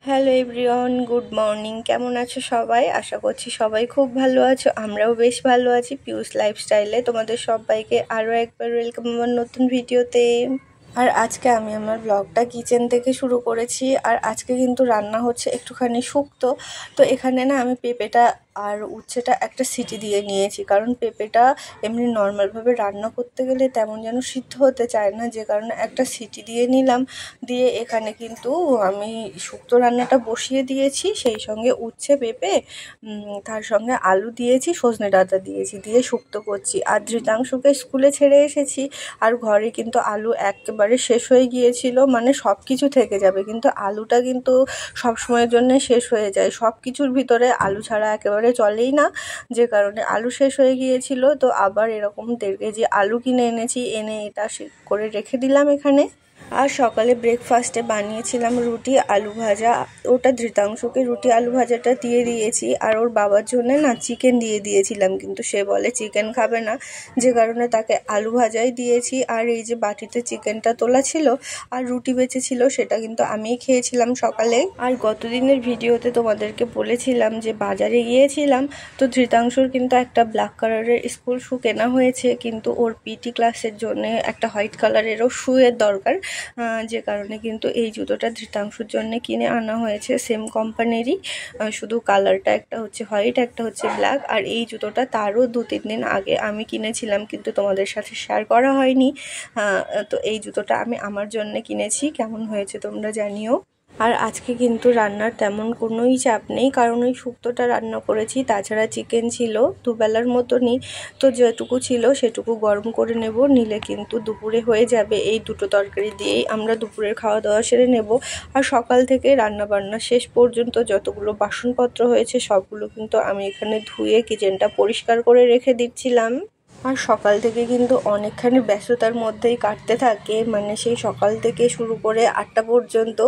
Hello everyone, good morning. কেমন আছো সবাই? আশা করছি সবাই খুব ভালো আছো। আমরাও বেশ ভালো আছি। পিউস লাইফস্টাইলে তোমাদের সবাইকে আরও একবার ওয়েলকাম আমার নতুন ভিডিওতে। আর আজকে আমি আমার ব্লগটা কিচেন থেকে শুরু করেছি। আর আজকে কিন্তু রান্না হচ্ছে একটুখানি শুক্তো। তো এখানে না আমি পেঁপেটা আর উচ্ছেটা একটা সিটি দিয়ে নিয়েছি, কারণ পেঁপেটা এমনি নর্মালভাবে রান্না করতে গেলে তেমন যেন সিদ্ধ হতে চায় না, যে কারণে একটা সিটি দিয়ে নিলাম। দিয়ে এখানে কিন্তু আমি শুক্তো রান্নাটা বসিয়ে দিয়েছি, সেই সঙ্গে উচ্ছে পেঁপে তার সঙ্গে আলু দিয়েছি, সজনে ডাঁটা দিয়েছি, দিয়ে শুক্তো করছি। আর ধৃতাংশুকে স্কুলে ছেড়ে এসেছি, আর ঘরে কিন্তু আলু একেবারে শেষ হয়ে গিয়েছিল, মানে সব কিছু থেকে যাবে কিন্তু আলুটা কিন্তু সব সময়ের জন্য শেষ হয়ে যায়। সব কিছুর ভিতরে আলু ছাড়া একেবারে চলেই না, যে কারণে আলু শেষ হয়ে গিয়েছিল। তো আবার এরকম 1.5 কেজি আলু কিনে এনেছি, এনে এটা করে রেখে দিলাম এখানে। আর সকালে ব্রেকফাস্টে বানিয়েছিলাম রুটি আলু ভাজা। ওটা ধৃতাংশুকে রুটি আলু ভাজাটা দিয়ে দিয়েছি, আর ওর বাবার জন্য না চিকেন দিয়ে দিয়েছিলাম, কিন্তু সে বলে চিকেন খাবে না, যে কারণে তাকে আলু ভাজাই দিয়েছি। আর এই যে বাটিতে চিকেনটা তোলা ছিল আর রুটি বেঁচেছিল, সেটা কিন্তু আমিই খেয়েছিলাম সকালে। আর গতদিনের ভিডিওতে তোমাদেরকে বলেছিলাম যে বাজারে গিয়েছিলাম, তো ধৃতাংশুর কিন্তু একটা ব্ল্যাক কালারের স্কুল শু কেনা হয়েছে, কিন্তু ওর পিটি ক্লাসের জন্য একটা হোয়াইট কালারেরও শুয়ের দরকার, যে কারণে কিন্তু এই জুতোটা ধৃতাংশুর জন্য কিনে আনা হয়েছে, সেম কোম্পানিরই, শুধু কালারটা একটা হচ্ছে হোয়াইট, একটা হচ্ছে ব্ল্যাক। আর এই জুতোটা তারও 2-3 দিন আগে আমি কিনেছিলাম, কিন্তু তোমাদের সাথে শেয়ার করা হয়নি। তো এই জুতোটা আমি আমার জন্য কিনেছি। কেমন হয়েছে তোমরা জানিও। আর আজকে কিন্তু রান্নার তেমন কোনোই চাপ নেই, কারণ ওই শুক্তোটা রান্না করেছি, তাছাড়া চিকেন ছিল দুবেলার মতনই। তো যেটুকু ছিল সেটুকু গরম করে নেব, নিলে কিন্তু দুপুরে হয়ে যাবে। এই দুটো তরকারি দিয়েই আমরা দুপুরের খাওয়া দাওয়া সেরে নেব। আর সকাল থেকে রান্না বান্না শেষ পর্যন্ত যতগুলো বাসনপত্র হয়েছে সবগুলো কিন্তু আমি এখানে ধুয়ে কিচেনটা পরিষ্কার করে রেখে দিচ্ছিলাম। আর সকাল থেকে কিন্তু অনেকখানি ব্যস্ততার মধ্যেই কাটতে থাকে, মানে সেই সকাল থেকে শুরু করে 8টা পর্যন্ত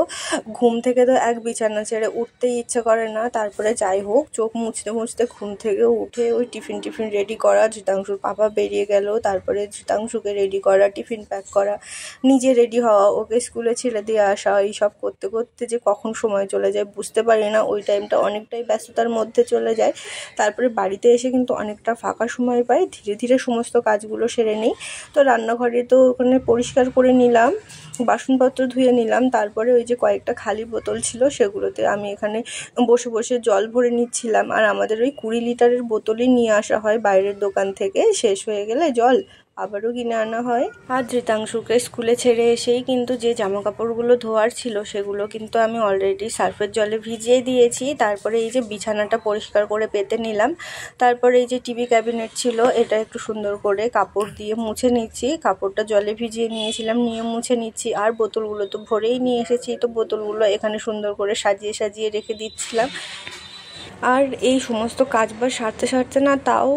ঘুম থেকে তো এক বিছানা ছেড়ে উঠতেই ইচ্ছে করে না। তারপরে যাই হোক, চোখ মুছতে মুছতে ঘুম থেকে উঠে ওই টিফিন রেডি করা, ধৃতাংশুর পাপা বেরিয়ে গেল, তারপরে ধৃতাংশুকে রেডি করা, টিফিন প্যাক করা, নিজে রেডি হওয়া, ওকে স্কুলে ছেড়ে দিয়ে আসা, এইসব করতে করতে যে কখন সময় চলে যায় বুঝতে পারি না। ওই টাইমটা অনেকটাই ব্যস্ততার মধ্যে চলে যায়। তারপরে বাড়িতে এসে কিন্তু অনেকটা ফাঁকা সময় পাই, ধীরে ধীরে সমস্ত কাজগুলো সেরে নিই। তো রান্নাঘরে তো ওখানে পরিষ্কার করে নিলাম, বাসনপত্র ধুয়ে নিলাম, তারপরে ওই যে কয়েকটা খালি বোতল ছিল সেগুলোতে আমি এখানে বসে বসে জল ভরে নিচ্ছিলাম। আর আমাদের ওই 20 লিটারের বোতলই নিয়ে আসা হয় বাইরের দোকান থেকে, শেষ হয়ে গেলে জল আবারও কিনে আনা হয়। আর ধৃতাংশুকে স্কুলে ছেড়ে এসেই কিন্তু যে জামা কাপড়গুলো ধোয়ার ছিল সেগুলো কিন্তু আমি অলরেডি সার্ফের জলে ভিজিয়ে দিয়েছি। তারপরে এই যে বিছানাটা পরিষ্কার করে পেতে নিলাম। তারপরে এই যে টিভি ক্যাবিনেট ছিল, এটা একটু সুন্দর করে কাপড় দিয়ে মুছে নিচ্ছি। কাপড়টা জলে ভিজিয়ে নিয়েছিলাম, নিয়ে মুছে নিচ্ছি। আর বোতলগুলো তো ভরেই নিয়ে এসেছি, তো বোতলগুলো এখানে সুন্দর করে সাজিয়ে সাজিয়ে রেখে দিচ্ছিলাম। আর এই সমস্ত কাজ সারতে সারতে না তাও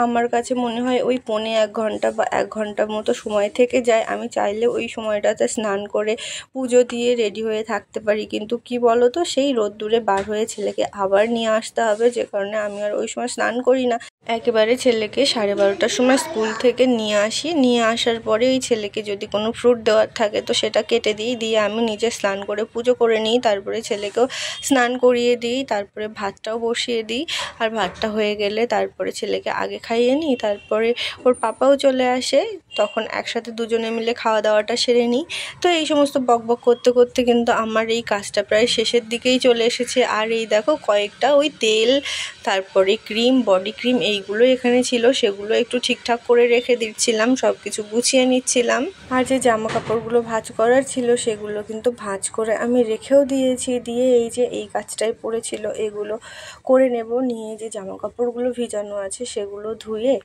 আমার কাছে মনে হয় ওই 1.25 ঘন্টা বা 1 ঘন্টার মতো সময় থেকে যায়। আমি চাইলে ওই সময়টাতে স্নান করে পুজো দিয়ে রেডি হয়ে থাকতে পারি, কিন্তু কি বলো তো, সেই রোদ্দুরে বার হয়ে ছেলেকে আবার নিয়ে আসতে হবে, যে কারণে আমি আর ওই সময় স্নান করি না। একেবারে ছেলেকে 12:30টার সময় স্কুল থেকে নিয়ে আসি, নিয়ে আসার পরে ওই ছেলেকে যদি কোনো ফ্রুট দেওয়ার থাকে তো সেটা কেটে দিই, দিয়ে আমি নিজে স্নান করে পুজো করে নিই, তারপরে ছেলেকেও স্নান করিয়ে দিই, তারপরে ভাতটাও বসিয়ে দিই। আর ভাতটা হয়ে গেলে তারপরে ছেলেকে আগে খাইয়ে নিই, তারপরে ওর পাপাও চলে আসে, তখন একসাথে দুজনে মিলে খাওয়া দাওয়াটা সেরে নিই। তো এই সমস্ত বকবক করতে করতে কিন্তু আমার এই কাজটা প্রায় শেষের দিকেই চলে এসেছে। আর এই দেখো কয়েকটা ওই তেল, তারপরে ক্রিম, বডি ক্রিম, এইগুলো এখানে ছিল, সেগুলো একটু ঠিকঠাক করে রেখে দিচ্ছিলাম, সব কিছু গুছিয়ে নিচ্ছিলাম। আর যে জামা কাপড়গুলো ভাঁজ করার ছিল সেগুলো কিন্তু ভাঁজ করে আমি রেখেও দিয়েছি। দিয়ে এই যে এই কাজটাই পড়েছিল, এগুলো করে নেব, নিয়ে যে জামা কাপড়গুলো ভিজানো আছে সেগুলো ধুয়ে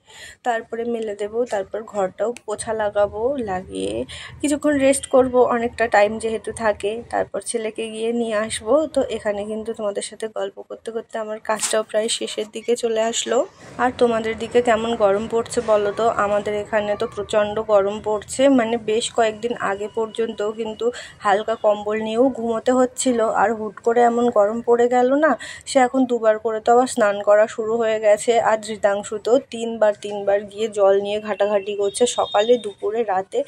তারপরে মেলে দেব। তারপর ঘরটাও পোছা লাগাবো, লাগিয়ে কিছুক্ষণ রেস্ট করব, অনেকটা টাইম যেহেতু থাকে। তারপর ছেলেকে গিয়ে নিয়ে আসবো। তো এখানে কিন্তু তোমাদের সাথে গল্প করতে করতে আমার কাজটাও প্রায় শেষের দিকে চলে আসলো। আর তোমাদের দিকে কেমন গরম পড়ছে বলো তো? আমাদের এখানে তো প্রচণ্ড গরম পড়ছে, মানে বেশ কয়েকদিন আগে পর্যন্ত কিন্তু হালকা কম্বল নিয়েও ঘুমোতে হচ্ছিল। আর হুট করে এমন গরম পড়ে গেল না, সে এখন 2বার করে তো আবার স্নান করা শুরু হয়ে গেছে। আর ধৃতাংশু তো 3বার গিয়ে জল নিয়ে ঘাটাঘাটি করছে, সকালে দুপুরে রাতে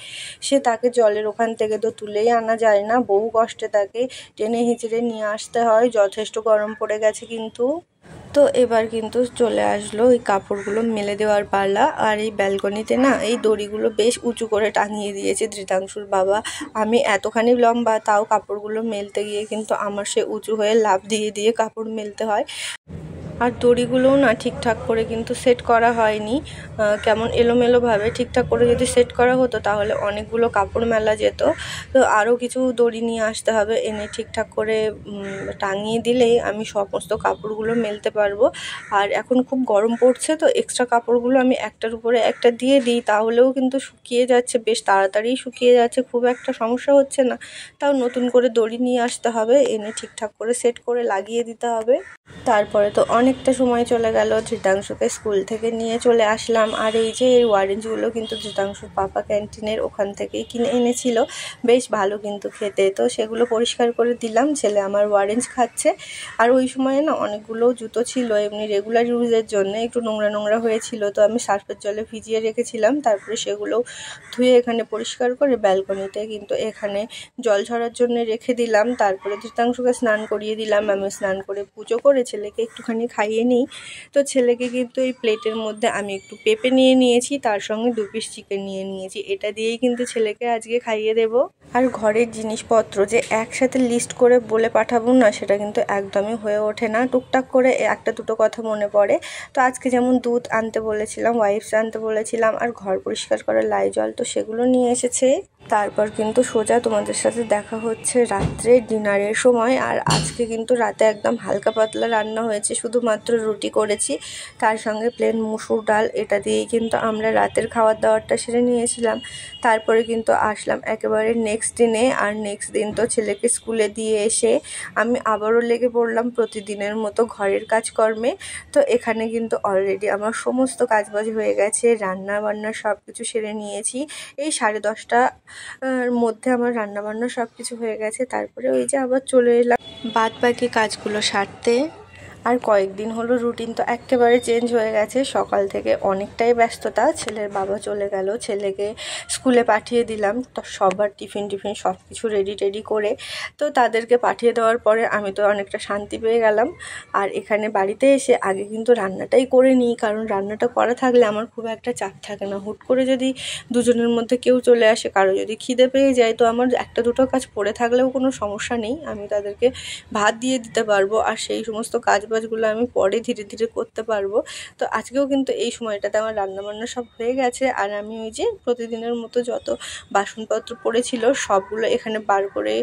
সে তাকে জলের ওখান থেকে তো তুলেই আনা যায় না, বহু কষ্টে তাকে টেনে হিঁচড়ে নিয়ে আসতে হয়। যথেষ্ট গরম পড়ে গেছে কিন্তু। তো এবার কিন্তু চলে আসলো ওই কাপড়গুলো মেলে দেওয়ার পালা। আর এই ব্যালকনিতে না এই দড়িগুলো বেশ উঁচু করে টাঙিয়ে দিয়েছে ধৃতাংশুর বাবা। আমি এতখানি লম্বা, তাও কাপড়গুলো মেলতে গিয়ে কিন্তু আমার সে উঁচু হয়ে লাফ দিয়ে দিয়ে কাপড় মেলতে হয়। আর দড়িগুলোও না ঠিকঠাক করে কিন্তু সেট করা হয়নি, কেমন এলোমেলোভাবে। ঠিকঠাক করে যদি সেট করা হতো তাহলে অনেকগুলো কাপড় মেলা যেত। তো আরও কিছু দড়ি নিয়ে আসতে হবে, এনে ঠিকঠাক করে টাঙিয়ে দিলেই আমি সমস্ত কাপড়গুলো মেলতে পারবো। আর এখন খুব গরম পড়ছে, তো এক্সট্রা কাপড়গুলো আমি একটার উপরে একটা দিয়ে দিই, তাহলেও কিন্তু শুকিয়ে যাচ্ছে, বেশ তাড়াতাড়ি শুকিয়ে যাচ্ছে, খুব একটা সমস্যা হচ্ছে না। তাও নতুন করে দড়ি নিয়ে আসতে হবে, এনে ঠিকঠাক করে সেট করে লাগিয়ে দিতে হবে। তারপরে তো অনেকটা সময় চলে গেল, ধৃতাংশুকে স্কুল থেকে নিয়ে চলে আসলাম। আর এই যে এই অরেঞ্জগুলো কিন্তু ধৃতাংশুর পাপা ক্যান্টিনের ওখান থেকেই কিনে এনেছিল, বেশ ভালো কিন্তু খেতে। তো সেগুলো পরিষ্কার করে দিলাম, ছেলে আমার অরেঞ্জ খাচ্ছে। আর ওই সময়ে না অনেকগুলো জুতো ছিল এমনি রেগুলার ইউজের জন্য, একটু নোংরা নোংরা হয়েছিল, তো আমি সার্ফের জলে ভিজিয়ে রেখেছিলাম। তারপরে সেগুলো ধুয়ে এখানে পরিষ্কার করে ব্যালকনিতে কিন্তু এখানে জল ঝরার জন্য রেখে দিলাম। তারপরে ধৃতাংশুকে স্নান করিয়ে দিলাম, আমি স্নান করে পুজো করে ছেলেকে একটুখানি খাইয়ে নিই। তো ছেলেকে কিন্তু এই প্লেটের মধ্যে আমি একটু পেঁপে নিয়ে নিয়েছি, তার সঙ্গে 2 পিস চিকেন নিয়ে নিয়েছি, এটা দিয়েই কিন্তু ছেলেকে আজকে খাইয়ে দেব। আর ঘরের জিনিসপত্র যে একসাথে লিস্ট করে বলে পাঠাবো না, সেটা কিন্তু একদমই হয়ে ওঠে না, টুকটাক করে একটা দুটো কথা মনে পড়ে। তো আজকে যেমন দুধ আনতে বলেছিলাম, ওয়াইপস আনতে বলেছিলাম, আর ঘর পরিষ্কার করার লাইজল, তো সেগুলো নিয়ে এসেছে। তারপর কিন্তু সোজা তোমাদের সাথে দেখা হচ্ছে রাত্রে ডিনারের সময়। আর আজকে কিন্তু রাতে একদম হালকা পাতলা রান্না হয়েছে, শুধুমাত্র রুটি করেছি, তার সঙ্গে প্লেন মুসুর ডাল, এটা দিয়েই কিন্তু আমরা রাতের খাওয়ার দাওয়ারটা সেরে নিয়েছিলাম। তারপরে কিন্তু আসলাম একেবারে নেক্সট দিনে। আর নেক্সট দিন তো ছেলেকে স্কুলে দিয়ে এসে আমি আবারও লেগে পড়লাম প্রতিদিনের মতো ঘরের কাজকর্মে। তো এখানে কিন্তু অলরেডি আমার সমস্ত কাজবাজ হয়ে গেছে, রান্না বান্না সব কিছু সেরে নিয়েছি। এই 10:30টার মধ্যে আমার রান্নাবান্না সব কিছু হয়ে গেছে। তারপরে ওই যে আবার চলে এলাম বাদ বাকি কাজগুলো সারতে। আর কয়েকদিন হলো রুটিন তো একেবারে চেঞ্জ হয়ে গেছে, সকাল থেকে অনেকটাই ব্যস্ততা। ছেলের বাবা চলে গেল, ছেলেকে স্কুলে পাঠিয়ে দিলাম, তো সবার টিফিন সব কিছু রেডি টেডি করে তো তাদেরকে পাঠিয়ে দেওয়ার পরে আমি তো অনেকটা শান্তি পেয়ে গেলাম। আর এখানে বাড়িতে এসে আগে কিন্তু রান্নাটাই করে নিই, কারণ রান্নাটা করা থাকলে আমার খুব একটা চাপ থাকে না। হুট করে যদি দুজনের মধ্যে কেউ চলে আসে, কারো যদি খিদে পেয়ে যায়, তো আমার একটা দুটো কাজ পড়ে থাকলেও কোনো সমস্যা নেই, আমি তাদেরকে ভাত দিয়ে দিতে পারবো। আর সেই সমস্ত কাজবাজগুলো আমি পরে ধীরে ধীরে করতে পারবো। তো আজকেও কিন্তু এই সময়টাতে আমার রান্নাবান্না সব হয়ে গেছে। আর আমি ওই যে প্রতিদিনের মতো যত বাসনপত্র পড়েছিল সবগুলো এখানে বার করে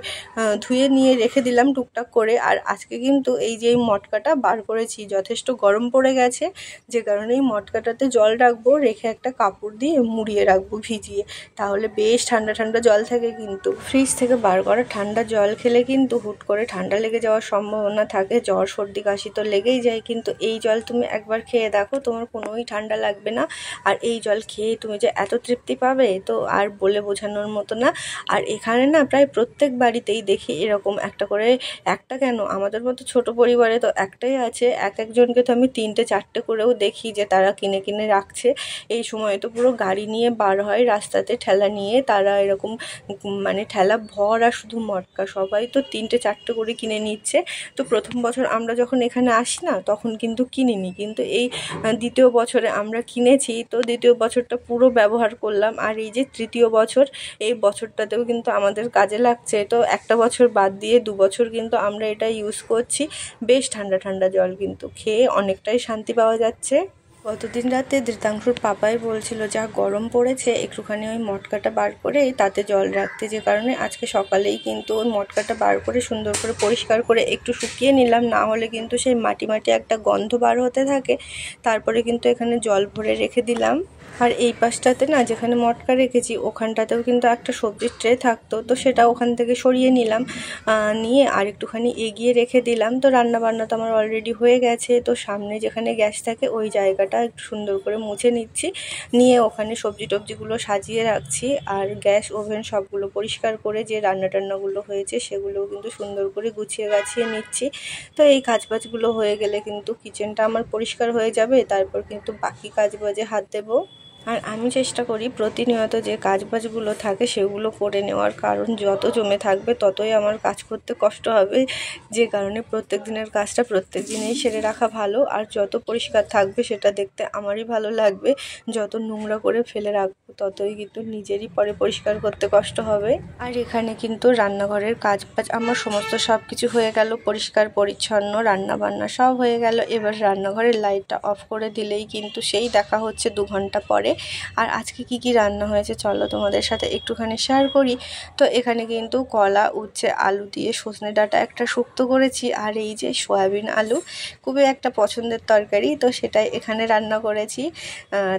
ধুয়ে নিয়ে রেখে দিলাম টুকটাক করে। আর আজকে কিন্তু এই যে এই মটকাটা বার করেছি, যথেষ্ট গরম পড়ে গেছে, যে কারণে এই মটকাটাতে জল রাখবো, রেখে একটা কাপড় দিয়ে মুড়িয়ে রাখবো ভিজিয়ে, তাহলে বেশ ঠান্ডা ঠান্ডা জল থাকে। কিন্তু ফ্রিজ থেকে বার করা ঠান্ডা জল খেলে কিন্তু হুট করে ঠান্ডা লেগে যাওয়ার সম্ভাবনা থাকে, জ্বর সর্দি কাশি তো লেগেই যায়। কিন্তু এই জল তুমি একবার খেয়ে দেখো, তোমার কোনোই ঠান্ডা লাগবে না। আর এই জল খেয়ে তুমি যে এত তৃপ্তি পাবে, তো আর বলে বোঝানোর মতো না। আর এখানে না প্রায় প্রত্যেক বাড়িতেই দেখি এরকম একটা করে, একটা কেন আমাদের মতো ছোট পরিবারে তো একটাই আছে, একজনকে তো আমি 3টে 4টে করেও দেখি যে তারা কিনে কিনে রাখছে। এই সময় তো পুরো গাড়ি নিয়ে বার হয় রাস্তাতে ঠেলা নিয়ে, তারা এরকম মানে ঠেলা ভরা শুধু মটকা, সবাই তো 3টে 4টে করে কিনে নিচ্ছে। তো প্রথম বছর আমরা যখন এখানে আসি না, তখন কিন্তু কিনিনি, কিন্তু এই দ্বিতীয় বছরে আমরা কিনেছি। তো দ্বিতীয় বছরটা পুরো ব্যবহার করলাম, আর এই যে তৃতীয় বছর, এই বছরটাতেও কিন্তু আমাদের কাজে লাগছে। তো একটা বছর বাদ দিয়ে 2 বছর কিন্তু আমরা এটা ইউজ করছি। বেশ ঠান্ডা ঠান্ডা জল কিন্তু খেয়ে অনেকটাই শান্তি পাওয়া যাচ্ছে। গতদিন রাতে ধৃতাংশুর পাপাই বলছিল যা গরম পড়েছে, একটুখানি ওই মটকাটা বার করে তাতে জল রাখতে, যে কারণে আজকে সকালেই কিন্তু ওই মটকাটা বার করে সুন্দর করে পরিষ্কার করে একটু শুকিয়ে নিলাম, না হলে কিন্তু সেই মাটি মাটি একটা গন্ধ বার হতে থাকে। তারপরে কিন্তু এখানে জল ভরে রেখে দিলাম। আর এই পাশটাতে না যেখানে মটকা রেখেছি ওখানটাতেও কিন্তু একটা সবজির ট্রে থাকতো, তো সেটা ওখান থেকে সরিয়ে নিলাম, নিয়ে আর একটুখানি এগিয়ে রেখে দিলাম। তো রান্নাবান্না তো আমার অলরেডি হয়ে গেছে। তো সামনে যেখানে গ্যাস থাকে ওই জায়গাটা একটু সুন্দর করে মুছে নিচ্ছি, নিয়ে ওখানে সবজি টবজিগুলো সাজিয়ে রাখছি। আর গ্যাস ওভেন সবগুলো পরিষ্কার করে যে রান্নাটান্নাগুলো হয়েছে সেগুলোও কিন্তু সুন্দর করে গুছিয়ে গাছিয়ে নিচ্ছি। তো এই কাজবাজগুলো হয়ে গেলে কিন্তু কিচেনটা আমার পরিষ্কার হয়ে যাবে, তারপর কিন্তু বাকি কাজবাজে হাত দেবো। আর আমি চেষ্টা করি প্রতিনিয়ত যে কাজবাজগুলো থাকে সেগুলো করে নেওয়ার, কারণ যত জমে থাকবে ততই আমার কাজ করতে কষ্ট হবে, যে কারণে প্রত্যেক দিনের কাজটা প্রত্যেক দিনেই সেরে রাখা ভালো। আর যত পরিষ্কার থাকবে সেটা দেখতে আমারই ভালো লাগবে, যত নোংরা করে ফেলে রাখবো ততই কিন্তু নিজেরই পরে পরিষ্কার করতে কষ্ট হবে। আর এখানে কিন্তু রান্নাঘরের কাজবাজ আমার সমস্ত সব কিছু হয়ে গেল, পরিষ্কার পরিচ্ছন্ন রান্না বান্না সব হয়ে গেল। এবার রান্নাঘরের লাইটটা অফ করে দিলেই কিন্তু সেই দেখা হচ্ছে 2 ঘন্টা পরে। আর আজকে কি রান্না হয়েছে চলো তোমাদের সাথে একটুখানি শেয়ার করি। তো এখানে কিন্তু কলা, উচ্ছে, আলু দিয়ে সজনে ডাঁটা একটা শুক্তো করেছি, আর এই যে সয়াবিন আলু খুবই একটা পছন্দের তরকারি, তো সেটাই এখানে রান্না করেছি।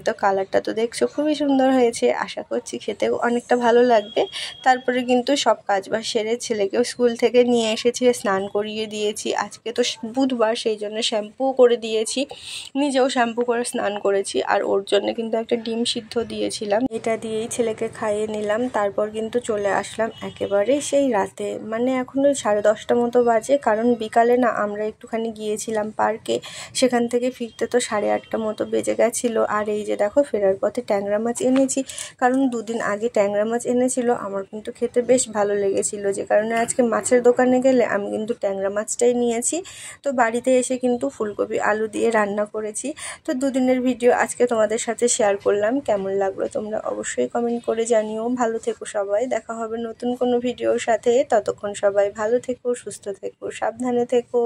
তো কালারটা তো দেখছো খুবই সুন্দর হয়েছে, আশা করছি খেতেও অনেকটা ভালো লাগবে। তারপরে কিন্তু সব কাজবাজ সেরে ছেলেকেও স্কুল থেকে নিয়ে এসেছি, স্নান করিয়ে দিয়েছি। আজকে তো বুধবার, সেই জন্য শ্যাম্পুও করে দিয়েছি, নিজেও শ্যাম্পু করে স্নান করেছি। আর ওর জন্য কিন্তু একটা ডিম সিদ্ধ দিয়েছিলাম, এটা দিয়েই ছেলেকে খাইয়ে নিলাম। তারপর কিন্তু চলে আসলাম একেবারে সেই রাতে, মানে এখন ওই 10:30 মতো বাজে, কারণ বিকালে না আমরা একটুখানি গিয়েছিলাম পার্কে, সেখান থেকে ফিরতে তো 8:30 মতো বেজে গেছিলো। আর এই যে দেখো ফেরার পথে ট্যাংরা মাছ এনেছি, কারণ 2 দিন আগে ট্যাংরা মাছ এনেছিল, আমার কিন্তু খেতে বেশ ভালো লেগেছিল, যে কারণে আজকে মাছের দোকানে গেলে আমি কিন্তু ট্যাংরা মাছটাই নিয়েছি। তো বাড়িতে এসে কিন্তু ফুলকপি আলু দিয়ে রান্না করেছি। তো 2 দিনের ভিডিও আজকে তোমাদের সাথে শেয়ার করলাম, কেমন লাগলো তোমরা অবশ্যই কমেন্ট করে জানিও। ভালো থেকো সবাই, দেখা হবে নতুন কোনো ভিডিওর সাথে, ততক্ষণ সবাই ভালো থেকো, সুস্থ থেকো, সাবধানে থেকো।